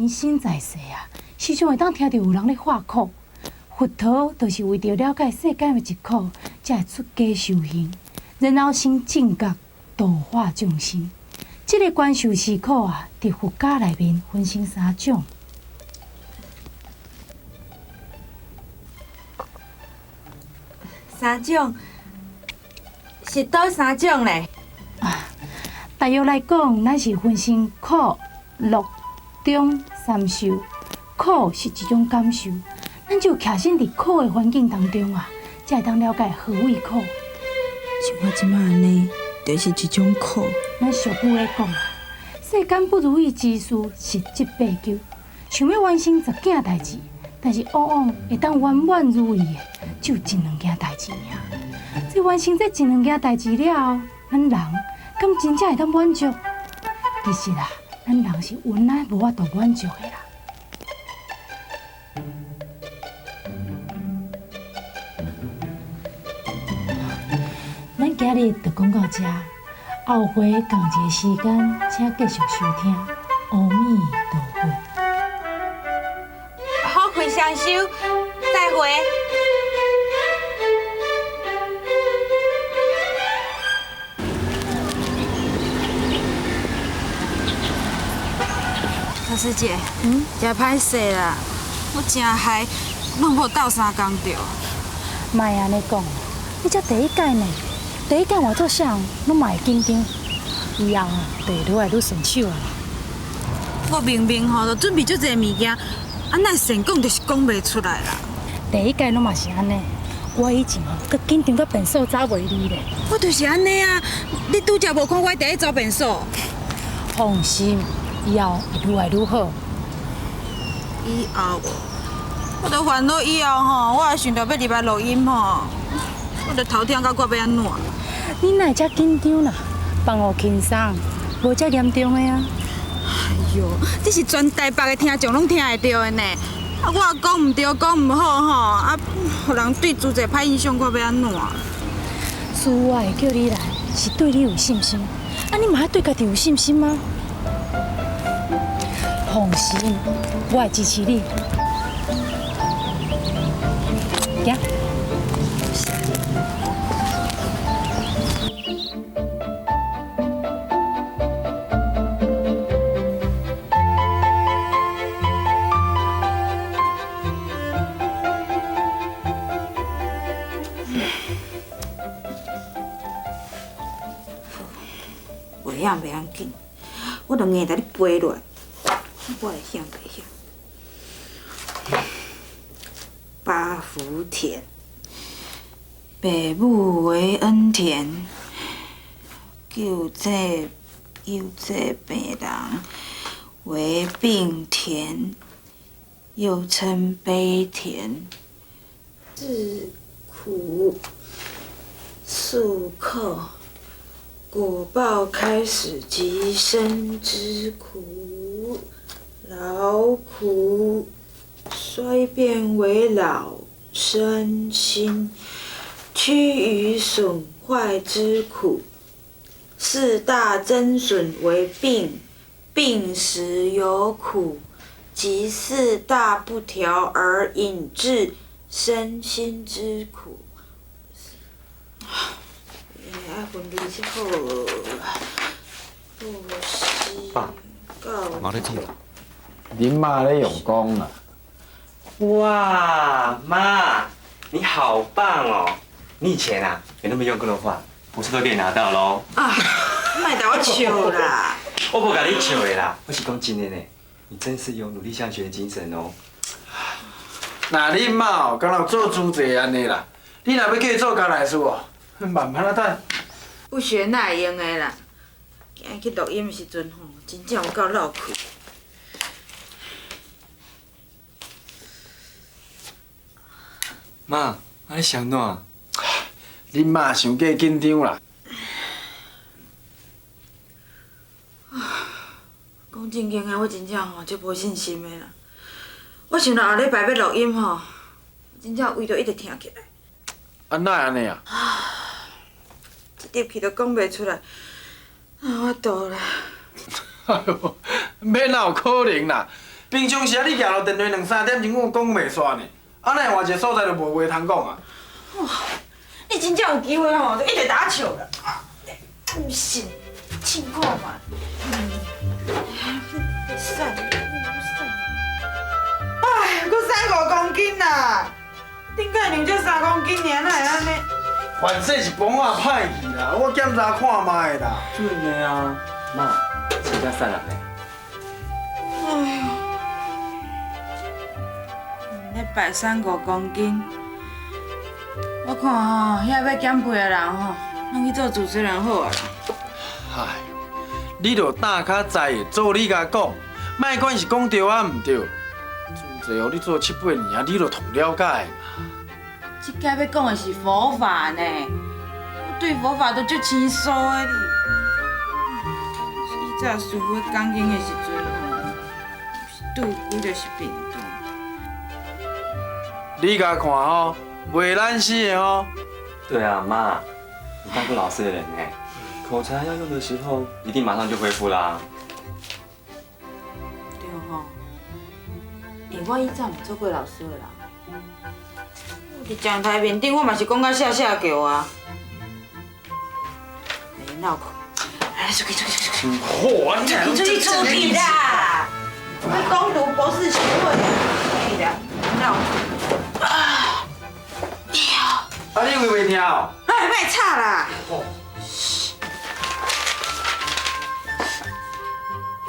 生生在世啊，时常会当听到有人咧话苦。佛陀就是为着了解世间的疾苦，才会出家修行，然后生正觉，度化众生。这个观受持苦啊，伫佛家内面分成3种。3种是倒3种嘞？大约来讲，咱是分成苦、乐、中3受。苦是一种感受，咱就徛身伫苦的环境当中啊，才会当了解何为苦。像我即摆安尼，就是一种苦。咱俗语咧讲啊，世间不如意之事十之八九。想要完成10件代志，但是往往会当圆满如意的，只有1、2件代志尔。在完成这1、2件代志了后，咱人敢真正会当满足？其实啊，咱人是原来无法度满足的啦。咱今日就讲到这，后回同一个时间，请继续收听。阿弥陀佛。好开双收，再会。老师姐，真歹势啦，我真害，拢无斗3工着。莫安尼讲，你才第1届呢，第1届换做啥人，拢嘛会紧张。以后啊，就会愈来愈顺手啊。我明明就准备足侪物件，哪会成讲就是讲袂出来啦。第1届拢嘛是安尼，我以前佮紧张到便所走袂离咧。我就是安尼啊，你拄则无看我第一走便所。放心，以后会愈来愈好。以后，我都烦恼以后我还想到要入来录音我都头痛到我要安怎？你哪会遮紧张啦？放互轻松，无遮严重的啊。哎呦，这是全台北的听众拢听会到的呢。我讲唔对，讲唔好互人对自己歹印象，我要安怎？所以我会叫你来，是对你有信心。你嘛要对家己有信心吗？放心，我会支持你。行。袂晓袂要紧，我就硬甲你背落。我会晓袂晓？八福田，爸母为恩田，救济病人为病田，又称悲田。自苦速扣。果报开始即生之苦，劳苦衰变为老身心，趋于损坏之苦。4大增损为病，病时有苦，即4大不调而引致身心之苦。爱分离之后，爸，妈在做啥？恁妈在用功啊！哇，妈，你好棒哦！你以前啊有那么用功的话，我是都给你拿到喽。啊，莫甲我笑啦！我不跟你笑的啦，我是讲真的呢。你真是有努力向学的精神哦。那恁妈哦，敢若做主济安尼啦？你若要叫伊做家内事哦，慢慢啊等。不学哪会用的啦？今日去录音的时阵真正有够闹气。妈，你想哪？恁妈伤过紧张啦。讲正经的，我真正足无信心的啦。我想到后礼拜要录音真正胃就一直疼起来。哪会安尼啊？一入去就讲袂出来，我肚啦。哎呦，免哪有可能啦！平常时啊，你举落电话2、3点钟，我讲袂煞呢。啊，哪会换一个所在就无话通讲啊？你真正有机会吼，就一直打笑啦。不信，请看嘛。瘦，哎，佫3、5公斤啦！顶个量才3公斤尔，哪会安尼？反正是帮我歹去啦，我检查看卖啦。对的啊，妈，请假散人呢。哎呦，礼拜3、5公斤，我看吼，遐要减肥的人吼，拢去做主持人好啊啦。哎，你著胆较在的，做你甲讲，莫管是讲对啊毋对。做者互你做7、8年啊，你著同了解嘛。这届要讲的是佛法呢，我对佛法都足生疏的哩。以前师傅讲经的时阵吼，拄拄着是病毒。你甲看吼，袂懒死的吼。对啊，妈，你当过老师的人呢，口才要用的时候，一定马上就恢复啦。对吼，我以前毋做过老师的啦。伫讲台面顶，我嘛是讲到下下叫啊。闹哭，来出去出去出去！好啊，你出去出去啦！要攻读博士学位啊！出去啦！闹哭啊！啊，你会袂听哦？哎，别吵啦！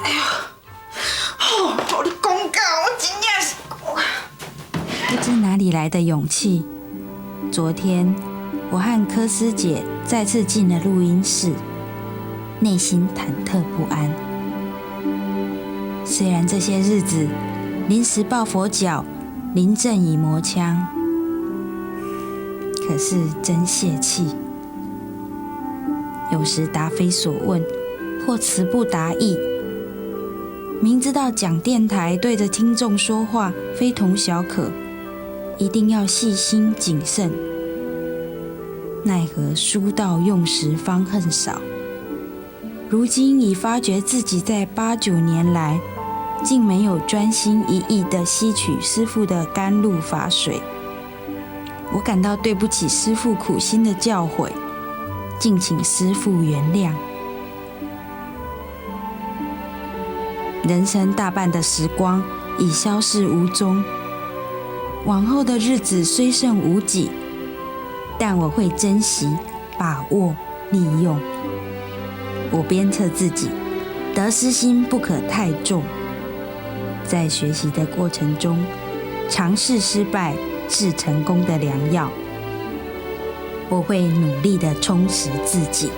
哎呦，哦，你讲到我真正是。不知哪里来的勇气，昨天我和柯师姐再次进了录音室，内心忐忑不安。虽然这些日子临时抱佛脚，临阵以磨枪，可是真泄气。有时答非所问，或词不达意。明知道讲电台对着听众说话非同小可，一定要细心谨慎，奈何书到用时方恨少。如今已发觉自己在8、9年来，竟没有专心一意地吸取师父的甘露法水。我感到对不起师父苦心的教诲，敬请师父原谅。人生大半的时光已消逝无踪。往后的日子虽剩无几，但我会珍惜、把握、利用。我鞭策自己，得失心不可太重。在学习的过程中，尝试失败是成功的良药。我会努力地充实自己。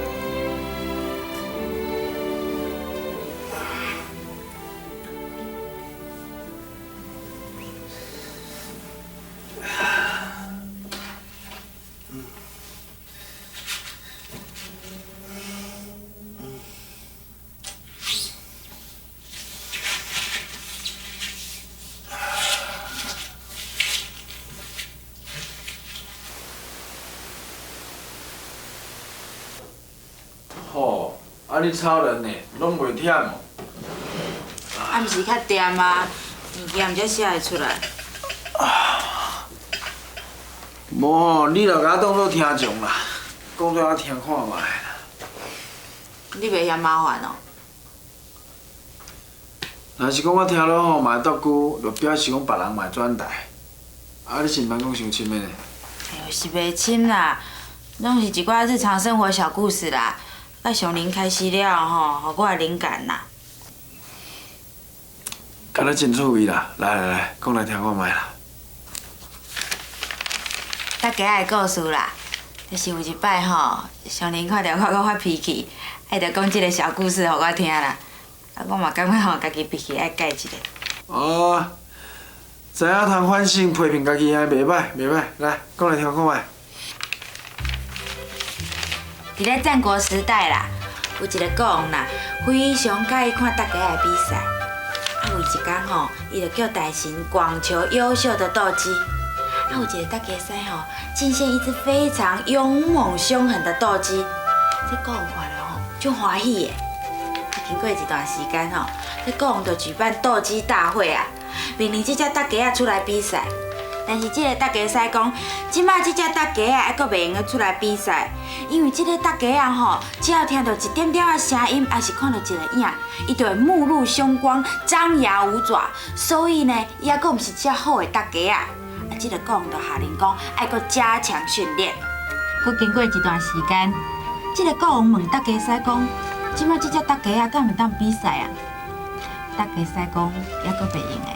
吼，啊你超人呢，拢袂忝哦。啊，毋是较掂啊，物件毋才写会出来。无吼，你著甲我当作听众啦，讲做我听看卖啦。你袂嫌麻烦哦？若是讲我听落吼，嘛会足久，就表示讲别人嘛会转台。啊，你是毋通讲伤深的呢？哎呦，是袂深啦，拢是一寡日常生活小故事啦。甲上林开始了吼，互我的灵感啦。敢若真趣味啦！来，讲来听看卖啦。大家的故事啦，就是有一摆吼，上林看到我发脾气，爱着讲即个小故事互我听啦。啊，我嘛感觉吼，家己脾气爱改一下。哦，知影通反省批评家己安袂歹，袂歹。来，讲来听看卖。伫咧战国时代啦，有一个国王啦，非常介意看大家的比赛。啊，有一天吼，伊就叫大臣广求优秀的斗鸡。啊，有一个大家赛吼，进献一只非常勇猛凶狠的斗鸡。这国王看了吼，就欢喜的。经过一段时间吼，这国王就举办斗鸡大会啊，命令这只大鸡仔出来比赛。但是这个大鸡师讲，即摆这只大鸡仔还阁袂用个出来比赛，因为这个大鸡仔吼，只要听到一点点的声音，还是看到一个影，伊就会目露凶光、张牙舞爪，所以呢，伊还阁毋是只好的大鸡仔。啊，这个国王就下令讲，爱阁加强训练。阁经过一段时间，这个国王问大鸡师讲，即摆这只大鸡仔敢会当比赛啊？大鸡师讲，还阁袂用的。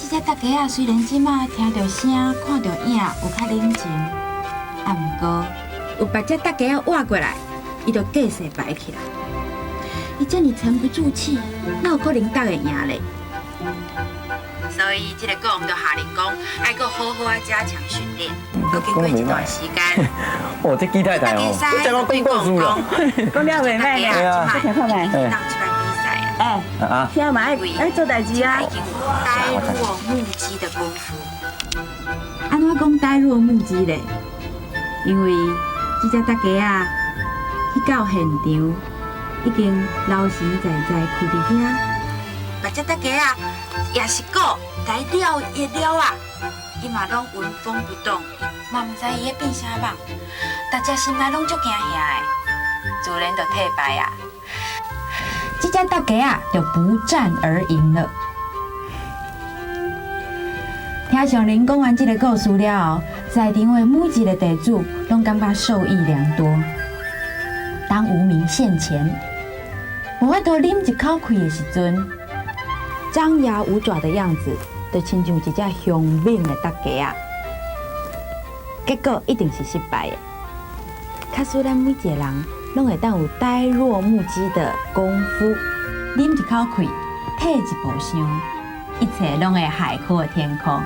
这只大鸡仔虽然即马听到声、看到影有较冷静，啊，毋过有把这大鸡仔挖过来，伊就架势摆起来。伊这么沉不住气，哪有可能打会赢嘞？所以这个国王就下令讲，爱阁好好啊加强训练。阁经过一段时间，哦，这鸡太太哦，大鸡师对国王讲，讲了袂歹啊，听看卖。当出来比赛啊。啊，听嘛爱做代志啊已。经有呆若木鸡的功夫。安怎讲呆若木鸡嘞？因为这只大鸡啊，去到现场已经老神在在开伫遐，把这大鸡啊也是狗该撩也撩啊，伊嘛拢纹风不动，嘛毋知伊在变啥梦，大家心内拢足惊吓的，自然就退败啊。这只大鸡啊，就不战而赢了。听上人讲完这个故事了后，在场的每一个地主拢感觉受益良多。当无名现前，无法度啉一口气的时阵，张牙舞爪的样子，就亲像一只凶猛的大鸡啊。结果一定是失败的。假使咱每一个人拢会当有呆若木鸡的功夫，啉一口气，退一步想，一切拢会海阔天空。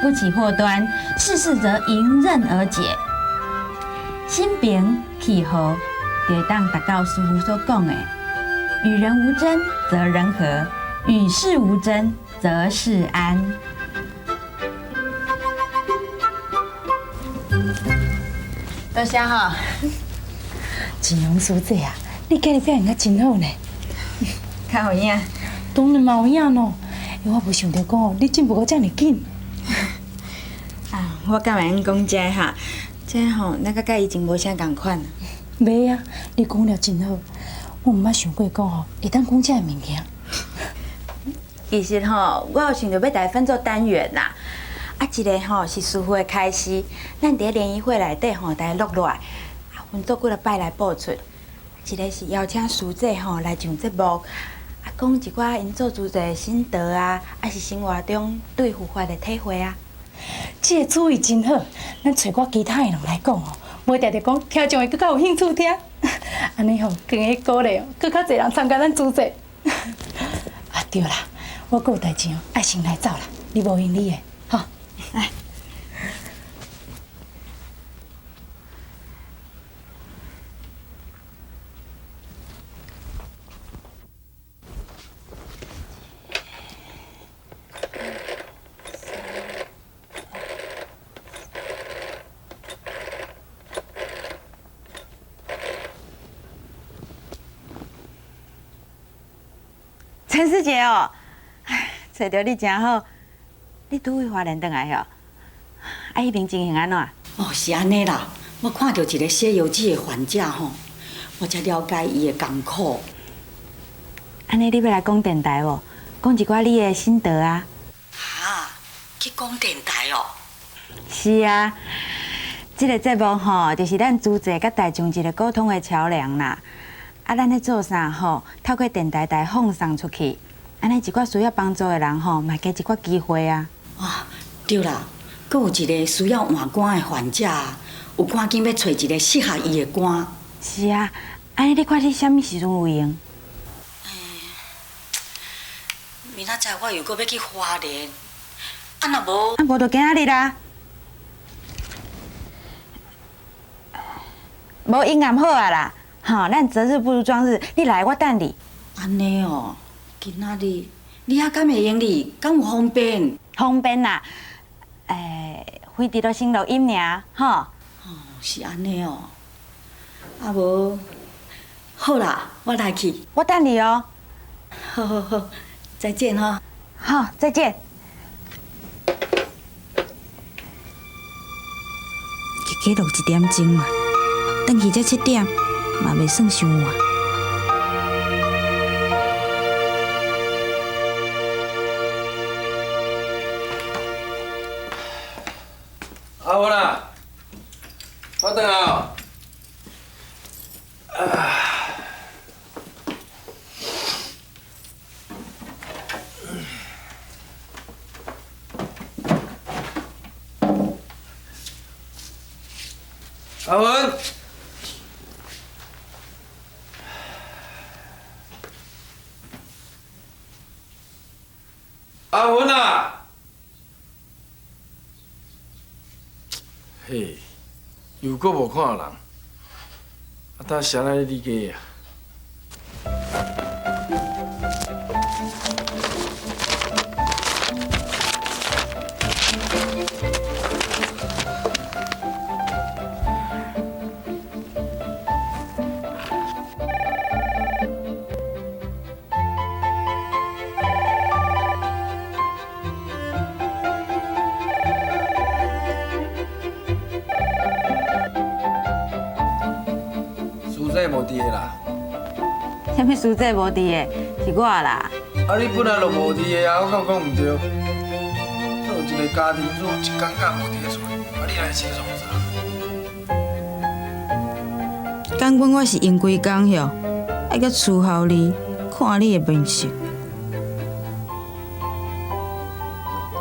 不起祸端，事事则迎刃而解。心平气和，就会当达到师傅所讲的：与人无争则人和，与世无争则世安。多谢哈。金龙师姐啊，你今日表现得真好呢，较有影。当然嘛有影咯，因为我无想到讲哦，你进步到这么紧。啊，我干嘛讲这哈？这吼，那个甲以前无啥共款。袂啊，你讲了真好，我毋捌想过讲吼，会当讲这个物件。其实吼，我有想着要大家分做单元啦。啊，一个吼是师傅的开始，咱伫联谊会内底吼，大家录落来，啊，分做几个摆来播出。一个是邀请师姐吼来上节目，啊，讲一寡因做主的心得啊，啊是生活中对佛法的体会啊。这个主意真好，咱找我其他的人来讲哦，无定定讲听众会更较有兴趣听，安尼吼更会鼓励哦，更较侪人参加咱主节。啊对啦，我还有代志哦，爱先来走啦，你无应你的，吼。来。陈师姐哦，哎，找到你真好。你拄位花莲回来哦？啊，迄边情形安怎？哦，是安尼啦。我看到一个写游记的患者吼，我才了解伊的艰苦。安尼，你要来讲电台无？讲一寡你的心得啊？哈，去讲电台哦。是啊，这个节目吼，就是咱主持甲大众一个沟通的桥梁啦。啊，咱咧做啥吼？透过电台台放送出去，安尼一寡需要帮助的人吼，嘛加一寡机会啊。哇，对啦，阁有一个需要换肝的患者，有赶紧要找一个适合伊的肝。是啊，安尼你看你什么时阵有闲？明仔载我又阁要去花莲，啊若无，啊无就今仔日啦。无应验好啊啦，吼，咱择日不如撞日，你来我等你。安尼哦，今仔日你还敢会用哩？敢有方便？方便啦，飞伫都先录音尔，吼。哦，是安尼哦。啊无，好啦，我来去。我等你哦。好好好，再见哈。好，再见。加录1点钟嘛，转去才7点，嘛袂算伤晚。阿文啊，我等下。阿文，阿文啊！嘿，又搁无看人，啊，呾谁来你家啊？这无伫的啦，啥物书这无伫的，是我啦。啊，你本来就无伫的啊，我敢讲毋对？做一个家庭主，一工假无伫咧厝，啊，你来清爽啥？敢讲我是用规工哟，爱甲伺候你，看你的面色。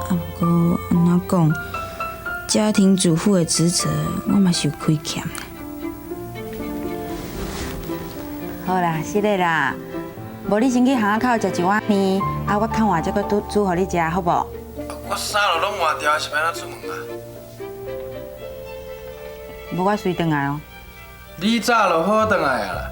啊，不过安怎讲，家庭主妇的职责，我嘛是有亏欠。好啦，是的啦。无你先去巷仔口食一碗面，啊，我看完这个煮互你食，好无？我衫就拢换掉，是要安怎出门啊？无我随转来哦。你早就好转来啊啦。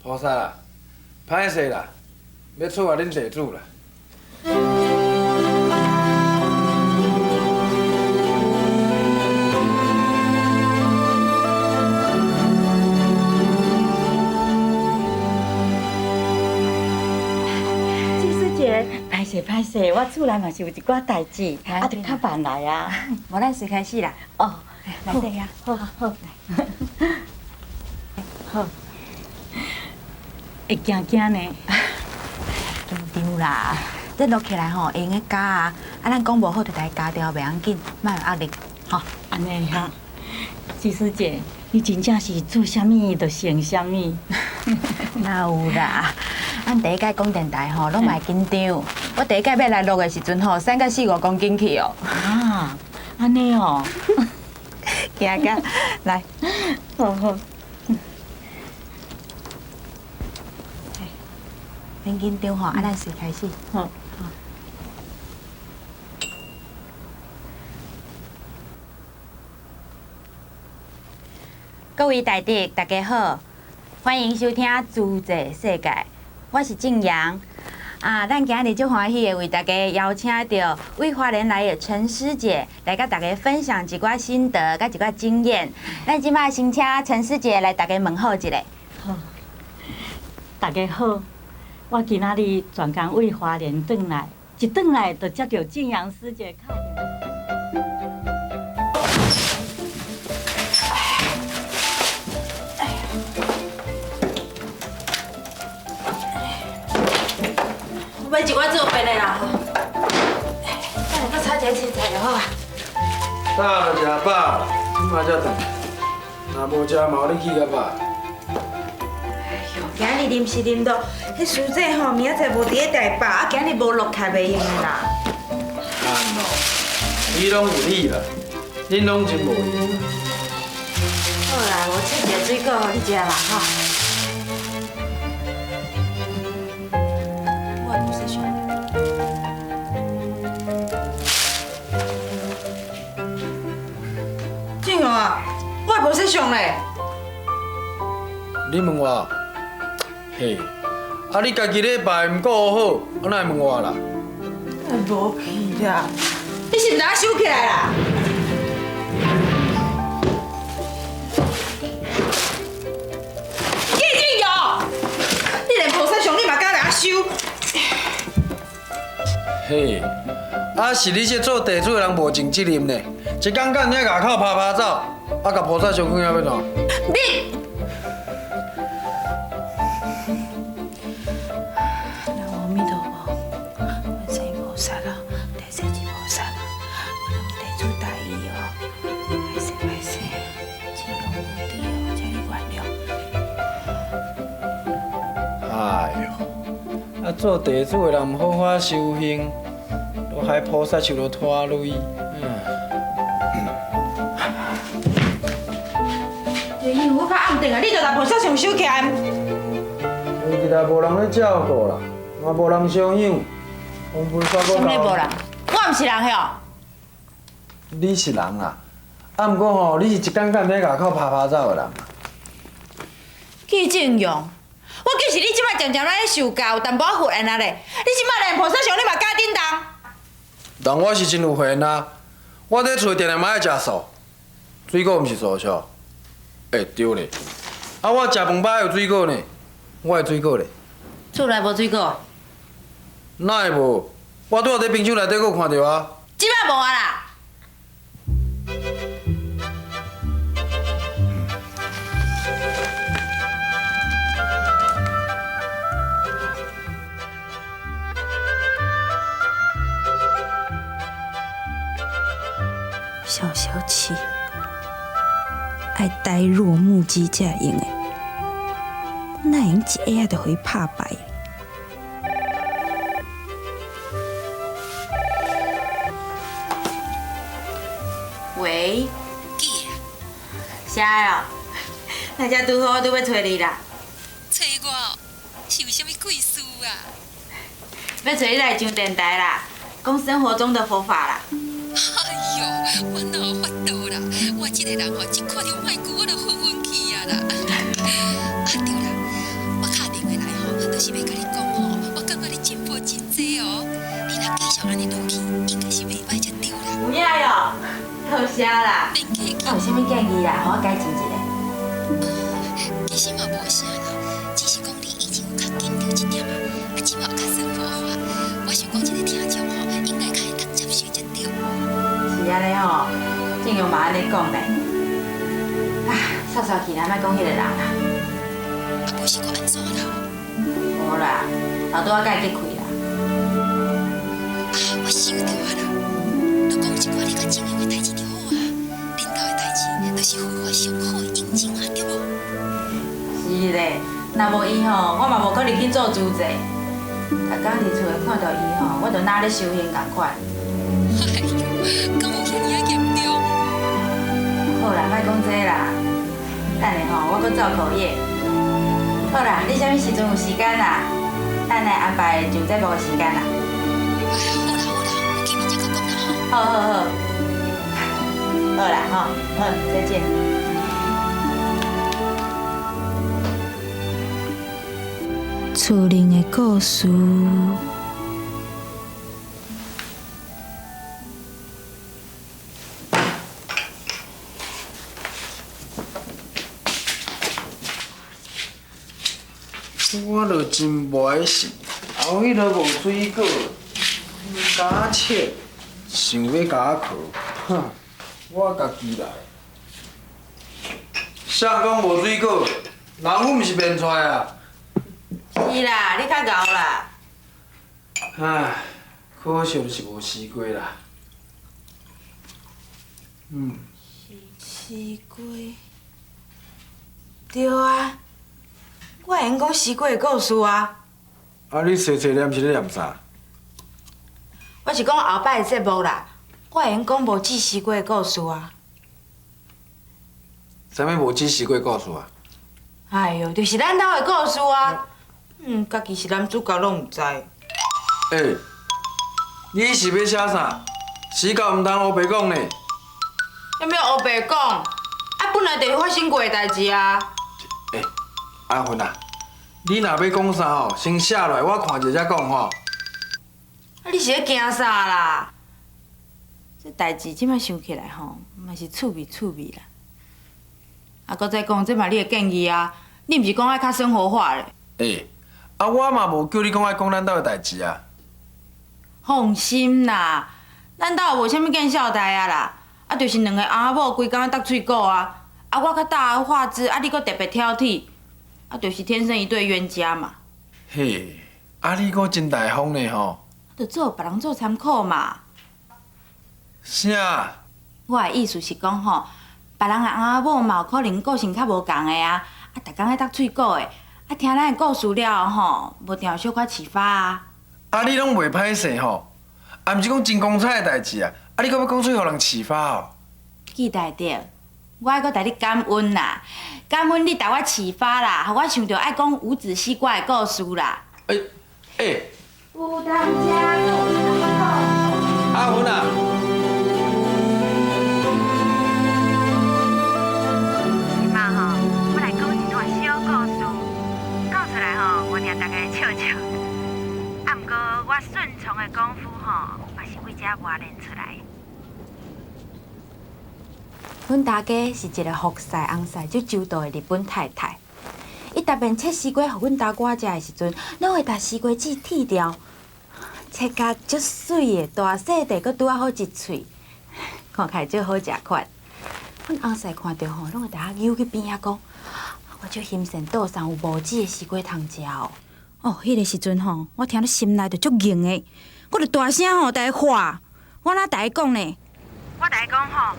菩萨啦，歹势啦，要错啊恁地主啦。季师姐，歹势，我厝内嘛是有一寡代志，啊，得较慢来啊。无咱先开始啦。哦，来这呀。好，好，好。会惊呢？紧张啦，这录起来吼，会用个加啊，啊，咱讲无好就家加掉，袂要紧，莫有压力，吼。安尼哈，季师姐，你真正是做啥物就成啥物。哪有啦？咱第一届讲电台吼，拢嘛会紧张。我第一届要来录的时阵吼，瘦到4、5公斤去哦。啊，安尼哦。行，来，好好。免紧张吼，啊，咱先开始。好。各位大弟，大家好，欢迎收听《自在世界》，我是静阳。啊，咱今日足欢喜的为大家邀请到为花莲来的陈师姐来甲大家分享一寡心得甲一寡经验。咱即摆先请陈师姐来大家问候一下。好，大家好。我今仔日专工为花莲转来，一转来就接到静阳师姐敲电话。买一碗做饭的啦吼，等下搁炒一个青菜就好啊。早就食饱，今嘛才转，若无食嘛，你去较饱。今日临时临到，迄书姐吼明仔载无伫咧台北，啊今日无落开袂用的啦。安咯，你拢有理啦，恁拢真无用。好啦，我切一个水果互你食啦吼。我有说上。无说上嘞？你问我？嘿，啊你家己礼拜毋顾好，啊哪会问我啦？无去啦，你是毋知影收起来啦？叶俊勇，你连菩萨像你嘛敢来收？嘿，啊是你这做地主的人无尽责任呢，一天干遐外口拍拍走，啊甲菩萨上去遐要怎？你。阿弥陀佛，观世音菩萨啦，大势至菩萨啦，我拢地主大意哦，歹势歹势，真容无知哦，请你原谅。哎呦，啊做地主的人好好修行，都害菩萨受到拖累。因为我较暗定啊，你就来菩萨上收起来。问题来无人咧照顾啦，嘛无人相养，公分煞什么无够。人？我毋是人哟。你是人啊，啊毋过吼，你是一天干遐外口拍拍走的人。季正勇，我其实你即摆渐渐咧受教，有淡薄仔负担啊咧。你即摆连菩萨上你嘛敢叮当？但我是真有缘啊，我伫厝定定嘛爱食素，水果毋是素笑。对咧，啊我食饭饱有水果呢，我的水果咧。厝内无水果？哪会无？我拄仔伫冰箱内底阁有看到啊。即摆无啊啦。小小气，爱呆若木鸡才会用的，哪会用一下仔就可以拍败？喂，啥哦？大家拄好，我拄要找你啦。找我哦，是有啥物贵事啊？要找你来上电台啦，讲生活中的佛法啦。哎哟，我哪有法度啦？我这个人哦，一看到歹句我就昏去啊啦。啊对啦，我打电话来吼，就是要甲你讲吼，我感觉你进步真济哦。你若继续安尼落去，应该是袂歹才对啦。有影哟，好声啦。免客气，有啥物建议啦？互我改进一下。其实嘛无啥啦，只是讲你以前有较紧张一点啊，啊，即马有较生活化。我想讲，这个听众吼，应该较会当接受才对。是安尼吼，正用嘛安尼讲咧。啊，扫扫去啦，莫讲迄个人啦。啊，无是讲安怎啦？无啦，后拄仔甲伊结开啦。啊，我想到啊啦，如讲一寡你较正经的代志就好啊。领导的代志，就是佛法上好的印证啊，对无？是咧，若无伊吼，我嘛无可能去做主席。逐工伫厝诶看到伊吼，我就哪咧修行共款。哎呦，敢有遐尔啊严重？好啦，莫讲这啦。等下吼，我搁照口业。好啦，你啥物时阵有时间啦？咱来安排上节目的时间啦。哎，好啦好啦，我见面再讲啦吼。好好好。好啦吼，好，再见。厝人的故事。我就真无爱信，后迄落无水果，甲我切，想要甲我靠，哼，我家己来。啥讲无水果？人阮毋是编出来啊！是啦，你较敖啦。唉，可惜是无试过啦。西瓜。对啊，我会用讲西瓜的故事啊。啊，你细细念是咧念啥？我是讲后摆的节目啦，我会用讲无止西瓜的故事啊。啥物无止时过故事啊？哎哟，就是咱兜的故事啊。家己是男主角拢毋知。你是要写啥？死狗毋通黑白讲呢。要不要黑白讲？啊，本来就是发生过的代志啊。阿芬啊，你若要讲啥吼，先写落来，我看者才讲吼。啊，你是咧惊啥啦？这代志即摆想起来吼，嘛是趣味啦。啊，搁再讲，这嘛你的建议啊，你毋是讲爱较生活化咧？我嘛无叫你讲爱讲咱兜的代志啊。放心啦，咱兜无啥物见笑代啊啦，啊，就是两个阿某规工搭喙鼓啊，啊，我较大而化之，啊，你搁特别挑剔，啊，就是天生一对冤家嘛。嘿，你阁真大方呢吼。就做别人做参考嘛。啥？我的意思是讲吼，别人的阿某嘛有可能个性较无共的啊，逐工爱搭喙鼓的，啊，听咱的故事了吼，无定有小可启发啊。你拢袂歹势吼，毋是讲真光彩的代志啊，你阁要讲出互人启发哦。记得着，我爱搁带你感恩啦，感恩你带我启发啦，互我想着爱讲五子西瓜的故事啦。有当家有阿芬啊。今仔吼，我来讲一段小故事，讲出来吼，我听大家笑笑。啊，毋过我顺从的功夫吼，嘛是为遮磨练出来。阮大家是一个服侍红晒足周到的日本太太。伊逐遍切西瓜，互阮大哥食的时阵，拢会把西瓜籽剔掉，切甲足水的，大细地，搁拄啊好一喙，看起来足好食款。阮红晒看到吼，拢会大家扭去边仔讲，我足欣赏岛上有无籽的西瓜通食哦。哦，迄个时阵吼，我听到心内就足硬的，我就大声吼大家喊，我哪大家讲呢？我来讲吼，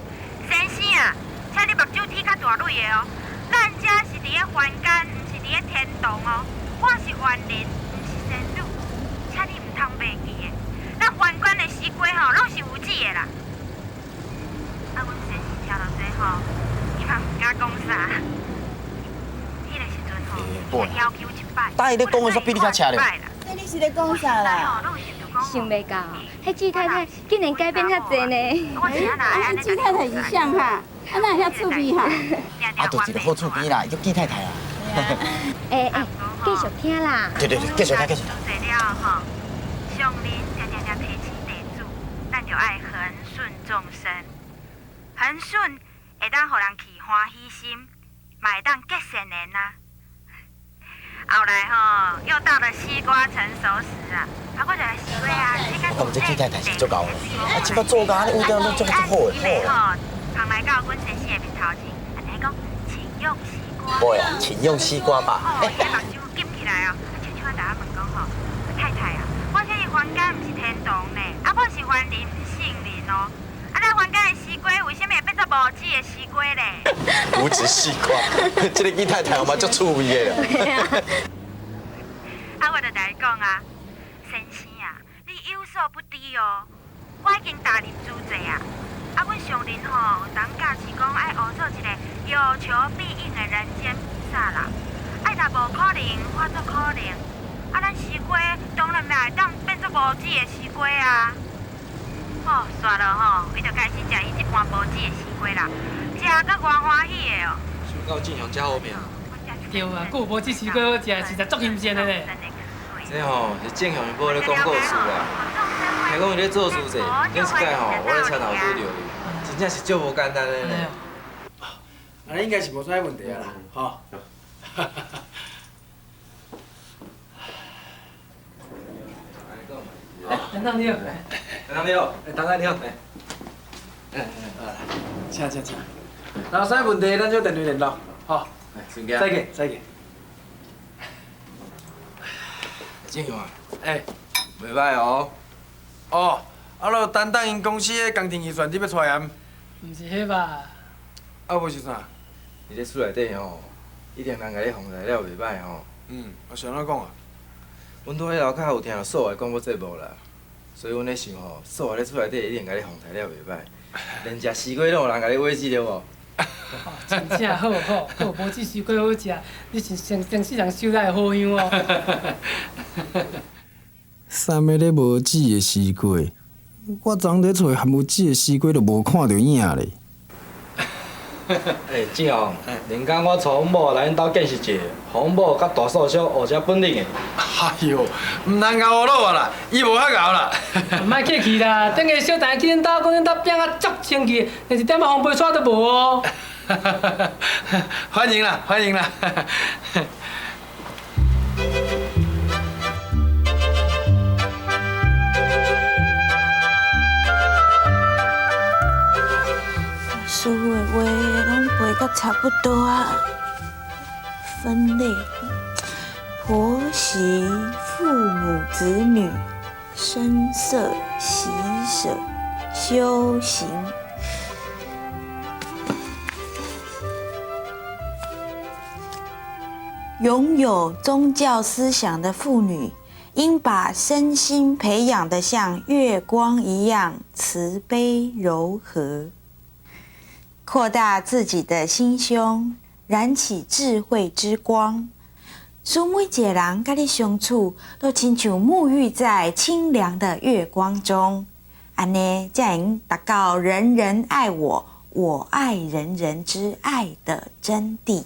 先生啊，请你目睭睇较大蕊的哦。咱遮是伫咧凡间，毋是伫咧天堂哦。我是凡人，毋是仙女，请你毋通袂记的。咱凡间的西瓜吼，拢是有籽的啦。啊，阮先生听到这吼，伊嘛毋敢讲啥。迄个时阵吼，伊要求一摆，大伊咧讲的煞比你较车了。这你是咧讲啥啦？想袂到，迄季太太竟然改变遐济呢。迄季太太是像哈，哪会遐趣味哈？就是个好厝边啦，叫季太太啊。继续听啦。对，继续听，继续听。做了吼，上人常提醒地主，咱就爱恒顺众生，恒顺会当互人起欢喜心，嘛会当结善缘呐。后来吼，又到了西瓜成熟时啊，我就来西瓜啊，我感觉季太太是足够的，即摆做甲味道拢足好的。吼，旁来到阮先生的面头前，安尼讲，请用西瓜。对啊，请用西瓜吧。哦，伊目睭金起来哦，悄悄啊，大家问讲吼，太太啊，我这是凡间毋是天堂呢，啊，我是凡人，毋是圣人哦。啊，咱凡间的西瓜为什么会变做无籽的西瓜咧？无籽西瓜，这个季太太有嘛足趣味的啦。啊，我就甲你讲啊，先生啊，你有所不知哦，我已经大人主罪啊。啊，阮上人吼，有当假是讲爱学做一个有求必应的人间菩萨啦。爱若无可能，化作可能。啊，咱西瓜当然嘛会当变做无籽的西瓜啊。哦，煞了吼，伊就开始食伊这盘无籽的西瓜啦，食甲偌欢喜的哦。想到进香真好命。对啊，佫有无籽西瓜好食，实在足新鲜的咧。这吼是正向一波咧讲故事啦。听讲伊咧做事者，顶一摆吼，我咧车头拄着伊，真正是足无简单的咧。安尼应该是无啥问题啊啦，吼。等等你哦，等等你哦，等等你哦。请。若有啥问题，咱就电话联络，吼。顺见。再见。正向啊，袂歹哦。哦，落担当因公司的工程预算，你要出验？毋是迄吧？无是啥？你咧厝内底吼，一定人甲你防材料袂歹吼。我想怎讲啊？阮拄迄楼骹有听到素华广播节目啦，所以阮咧想吼，素华咧厝内底一定甲你防材料袂歹，连食西瓜拢有人甲你威胁着无？真正好，佫有无籽西瓜好食，你是全世人收来的好样哦。啥物咧无籽的西瓜？我昨昏咧找含有籽的西瓜，就无看到影咧。志宏，连工我带阮某来恁兜见识者，互阮某甲大嫂小学者本领的。哎呦，唔难搞我老啊啦，伊无遐搞啦。莫客气啦，等下小弟去恁兜，讲恁兜饼啊足清气，连一点仔风杯纸都无哦。欢迎啦，欢迎啦。所有的话拢背到差不多啊。分类：婆媳、父母、子女、声色、喜舍、修行。拥有宗教思想的妇女，应把身心培养得像月光一样慈悲柔和。扩大自己的心胸，燃起智慧之光，使每一个人甲你相处都亲像沐浴在清凉的月光中，安尼才能达到人人爱我，我爱人人之爱的真谛，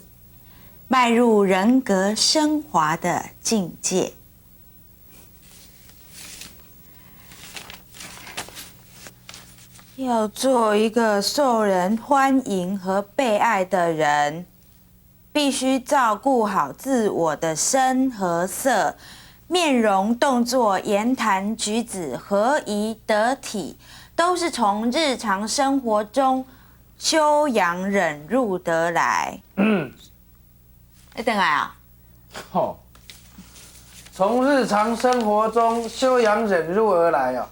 迈入人格升华的境界。要做一个受人欢迎和被爱的人，必须照顾好自我的身和色，面容、动作、言谈举止合宜得体，都是从日常生活中修养忍入得来。你等来啊？吼，从日常生活中修养忍辱而来啊。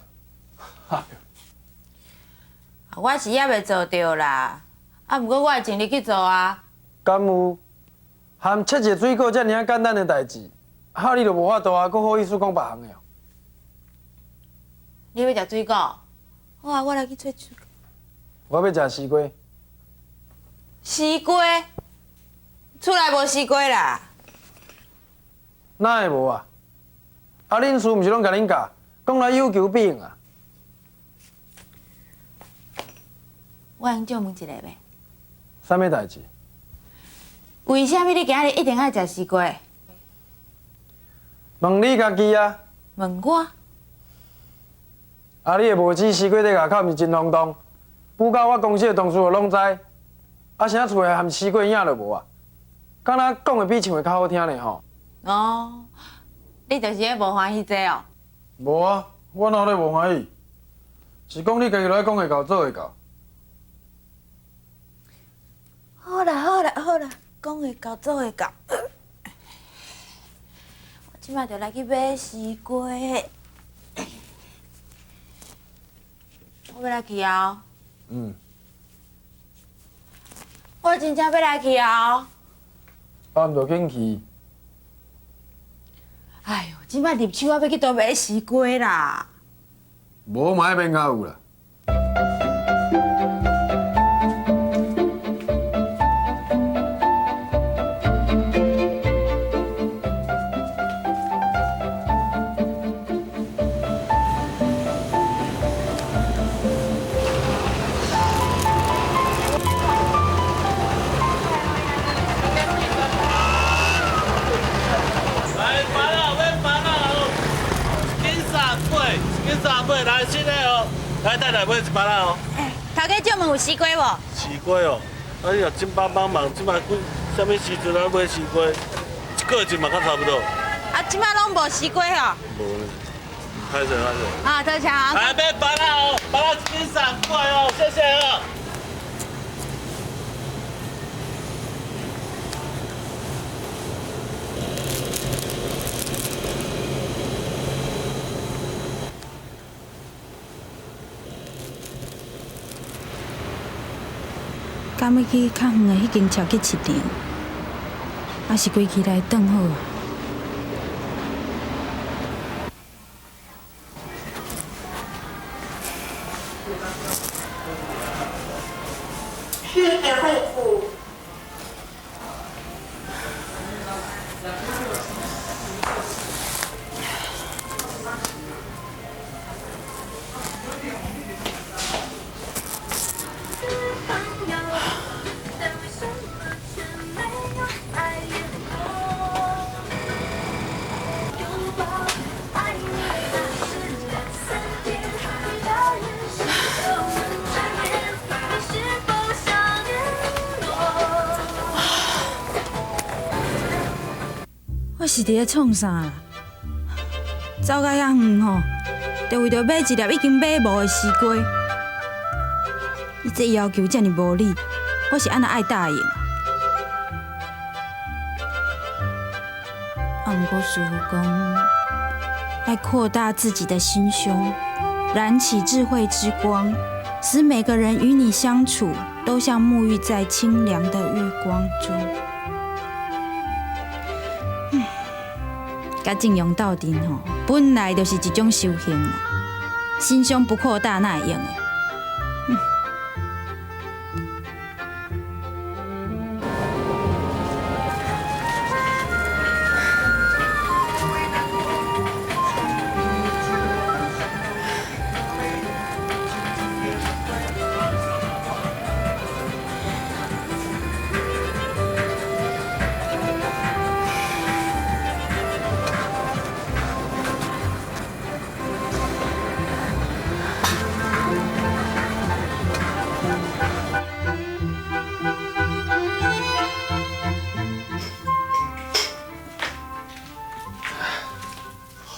我是也未做到啦，不过我会尽力去做啊。敢有？含切一个水果遮尔简单的代志，你就无法度啊，搁好意思讲别项的哦。你要食水果？好啊，我来去找水果。我要食西瓜。西瓜？厝内无西瓜啦。哪会无啊？恁叔毋是拢甲恁教，讲来有求必应啊。我能借问一个袂？啥物代志？为什么你今日一定爱食西瓜？问你家己啊。问我？你的无籽西瓜在外口毋是真轰动，不到我公司的同事就拢知。啥厝内含西瓜影就无啊？敢若讲的比唱的较好听呢吼。哦，你就是咧无欢喜这哦？无啊，我哪咧无欢喜？是讲你家己来讲会到，做会到。好啦好啦好啦，讲会到做会到。我即摆就来去买西瓜。我要来去哦。我真正要来去哦。毋着紧去。哎呦，即摆入手我要去倒买西瓜啦。无嘛，迄边较有啦。来，新的哦，来太太买一包啦哦。头家借问有西瓜无？西瓜哦，你若真帮忙，即摆几什么时阵啊买西瓜？一个月嘛较差不多。即摆拢无西瓜哦。无呢，歹势歹势。多谢啊。来买包啦哦，包啦一斤3块哦，谢谢哦。敢要去较远的迄间超级市场，还是规气来转好啊？是伫咧创啥啦？走到遐远吼，就为着买一粒已经买无的西瓜。你这要求遮尔无理，我是安那爱答应啊？毋过师傅讲，爱扩大自己的心胸，燃起智慧之光，使每个人与你相处都像沐浴在清凉的月光中。甲正用斗阵吼，本来就是一种修行啦。心胸不扩大，哪会用的？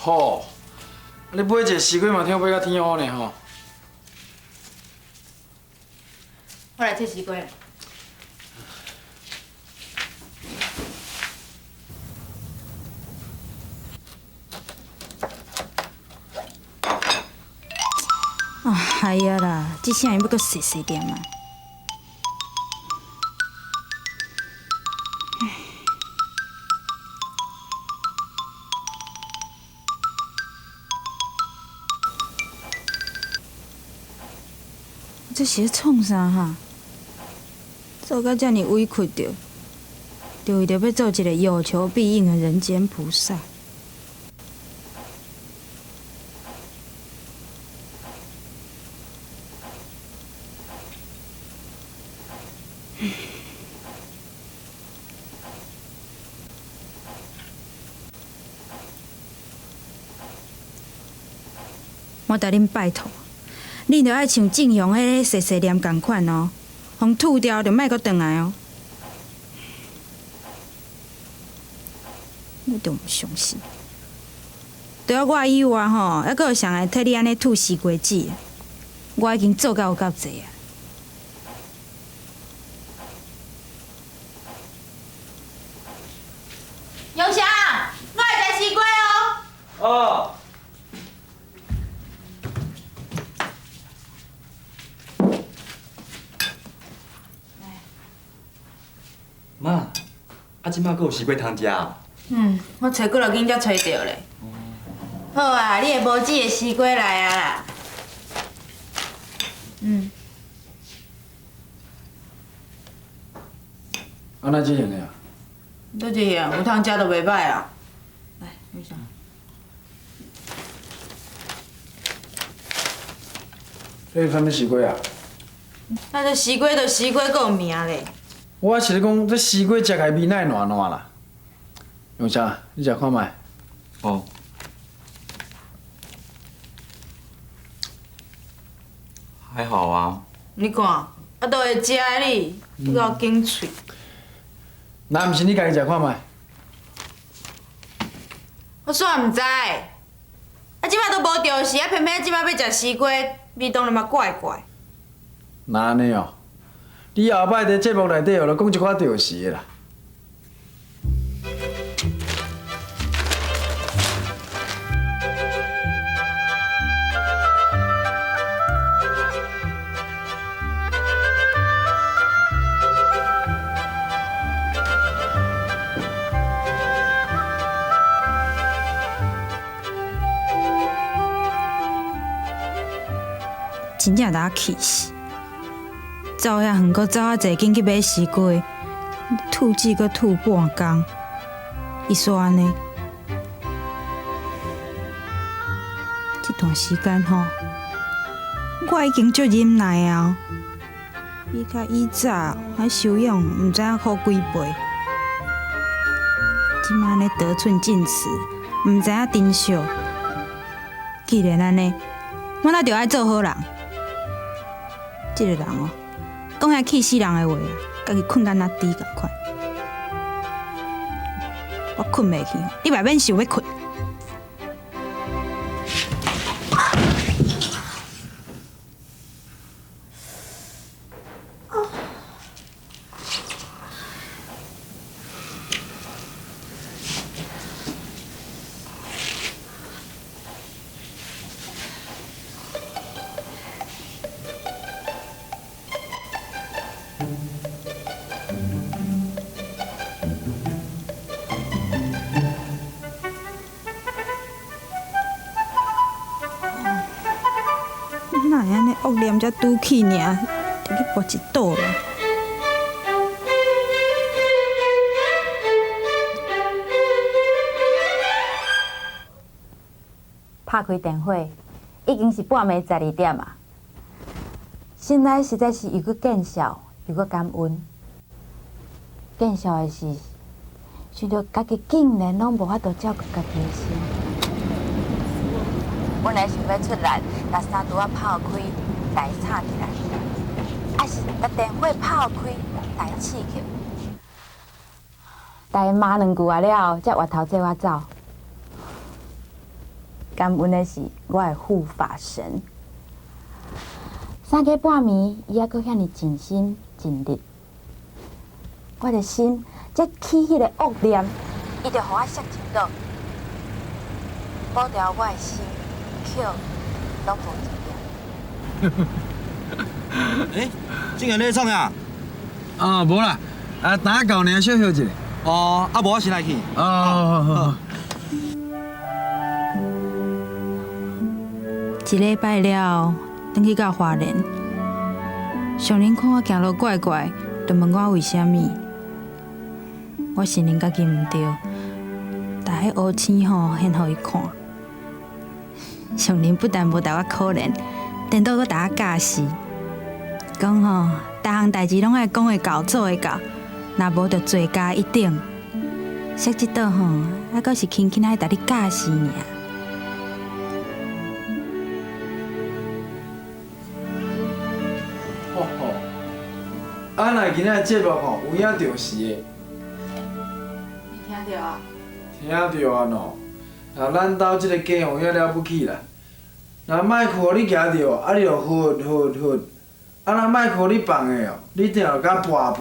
好，你买一个西瓜嘛，听买到天黑呢吼。我来切西瓜。啊，哎呀啦，这声音要搁细细点啊！这是咧创啥哈？做到遮尔委屈着，就为着要做一个有求必应的人间菩萨。我甲恁拜托。恁着爱像正阳迄个细细念共款哦，互吐掉就莫阁转来哦。我着毋相信，除了我以外吼，还阁有谁会替你安尼吐西瓜子？我已经做到有够济啊！永祥，我会摘西瓜哦。哦。妈，啊，即摆阁有西瓜通食哦。我找几落间才找着咧。好啊，你的无籽的西瓜来啊啦。安那即样的啊？倒一样，有通食就袂歹啊。来，永祥。这是啥物西瓜啊？那这西瓜就西瓜，阁有名咧。我是咧讲，这西瓜食起来味哪会烂烂啦？永祥，你食看卖。哦。还好啊。你看，啊都会食的你，你够紧喙。那毋是你家己食看卖？我煞毋知。啊，即摆都无着时，啊偏偏即摆要食西瓜，味当然嘛怪怪。那安尼哦。你后摆伫节目内底哦，就讲一寡着时的啦。真正打气死！走遐远，搁走遐济，紧去买西瓜，吐籽搁吐半工，伊煞安尼。这段时间吼，我已经足忍耐啊，比较以早还修养，毋知影好几倍。即摆咧得寸进尺，毋知影珍惜。既然安尼，我那就爱做好人。这个人哦，讲遐气死人的话，家己困到那低共款。我困袂去，你外面想要困。哪会安尼恶念才拄起尔，就去跋一倒了。拍开电火，已经是半暝12点啊。心内实在是又搁见笑又搁感恩。见笑的是，想到家己竟然拢无法度照顾家己的心。本来想要出力，把衫拄仔泡开，台插起来，还是把电火泡开，台刺去。台骂2句啊了，才回头做我走。感恩的是我的护法神，3更半暝，伊还阁遐尼尽心尽力，我的心才起迄个恶念，伊就互我摔一倒，保掉我的心。拢无一哎，竟然咧创呀？啊，无啦，打到尔，小休一下。哦，啊无我先来去。好。一礼拜了，转去到花莲，上人看我行路怪怪，就问我为虾米。我承认家己毋对，但迄乌青吼现互伊看。上人不但无带我可怜，颠倒阁带我教示，讲吼，逐项代志拢爱讲会到做会到，若无就罪加一等。说即倒吼，还阁是轻轻爱带你教示尔。啊，若今仔节目吼有影着是的。你听到啊？听到啊喏，啊，咱兜即个家有影了不起啦。若莫互你夹着，啊，你就喝。啊，若莫互你放的哦，你定就甲跋。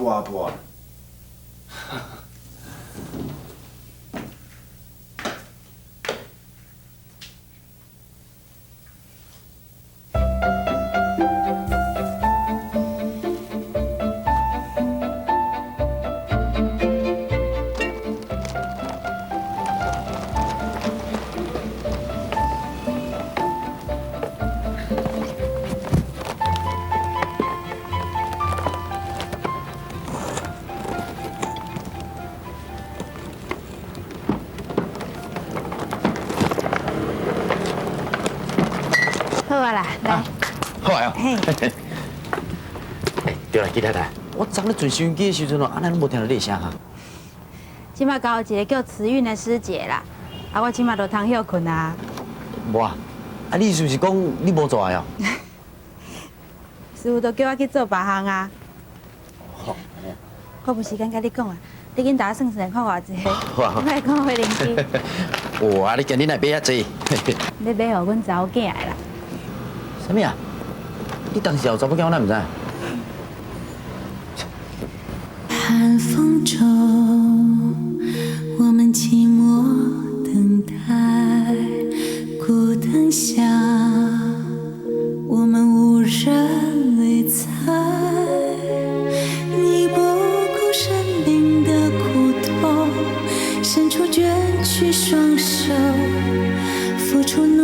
好啊啦，来。好啊。嘿。对啦，季太太，我昨日坐收音机的时阵哦，安尼拢无听到你的声哈。即马交一个叫慈韵的师姐啦，啊，我即马都通休困啊。无啊，啊，你是不是讲你无做哦？师傅都叫我去做别项啊。好。我无时间甲你讲啊，你紧打算算看偌济。好啊。莫讲花灵机。哇，你今日来买遐济？你买互阮查某囝的啦。什么啊？你当时有查某囝，我哪唔知？寒风中，我们寂寞等待；孤灯下，我们无人理睬。你不顾生命的苦痛，伸出卷曲双手，付出。